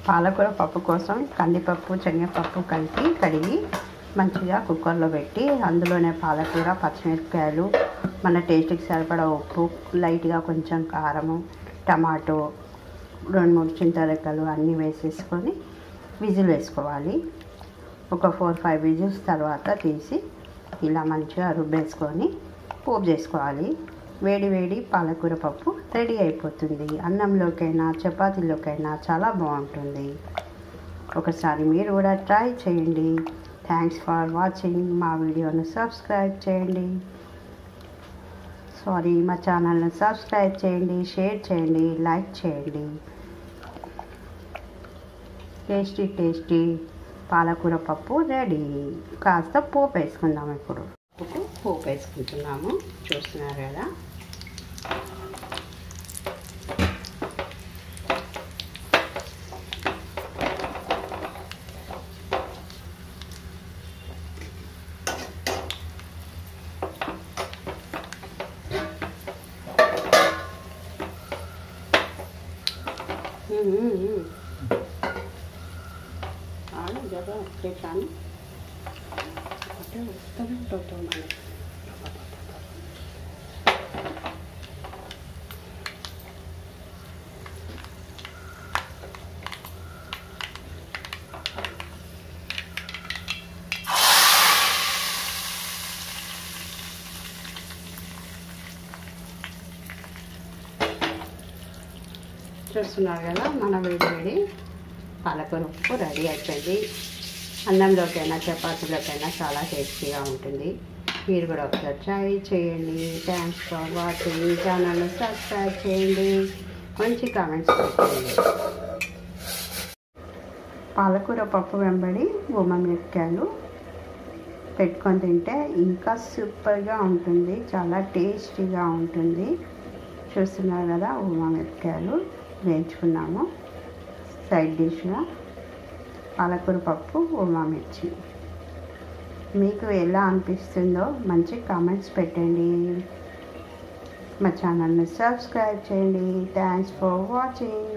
పాలకూర పప్పు కోసం కందిపప్పు శనగపప్పు కలిపి కడిగి మంచిగా కుక్కర్లో పెట్టి అందులోనే పాలకూర పచ్చిమిరపకాయలు మన టేస్ట్కి సరిపడా ఉప్పు లైట్గా కొంచెం కారము టమాటో 2-3 చింతరెక్కలు అన్నీ వేసేసుకొని విజిల్ వేసుకోవాలి. ఒక 4-5 విజిల్స్ తర్వాత తీసి ఇలా మంచిగా రుబ్బేసుకొని పోపు చేసుకోవాలి. వేడి వేడి పాలకూర పప్పు రెడీ అయిపోతుంది. అన్నంలోకైనా చపాతీలోకైనా చాలా బాగుంటుంది. ఒకసారి మీరు కూడా ట్రై చేయండి. Thanks for watching. మా వీడియోను సబ్స్క్రైబ్ చేయండి. మా ఛానల్ని సబ్స్క్రైబ్ చేయండి, షేర్ చేయండి, లైక్ చేయండి. టేస్టీ టేస్టీ పాలకూర పప్పు రెడీ. కాస్త పోపు వేసుకుందాం. ఇప్పుడు పోపు వేసుకుంటున్నాము. చూస్తున్నారు కదా. जब చేశాను అంటే వస్తూ మనకి చూస్తున్నారు కదా. మన వేడి పాలకూర పప్పు రెడీ అయిపోయింది. అన్నంలోకైనా చపాతీలోకైనా చాలా టేస్టీగా ఉంటుంది. మీరు కూడా ఒకసారి ట్రై చేయండి. Thanks for watching. ఛానల్ని సబ్స్క్రైబ్ చేయండి, మంచి కామెంట్స్ పెట్టండి. పాలకూర పప్పు వెంబడి మిరపకాయలు పెట్టుకొని తింటే ఇంకా సూపర్గా ఉంటుంది, చాలా టేస్టీగా ఉంటుంది. చూస్తున్నారు కదా, మిరపకాయలు వేయించుకున్నాము. సైడ్ డిష్గా పాలకూర పప్పు మిర్చి. మీకు ఎలా అనిపిస్తుందో మంచి కామెంట్స్ పెట్టండి. మా ఛానల్ని సబ్స్క్రైబ్ చేయండి. Thanks for watching.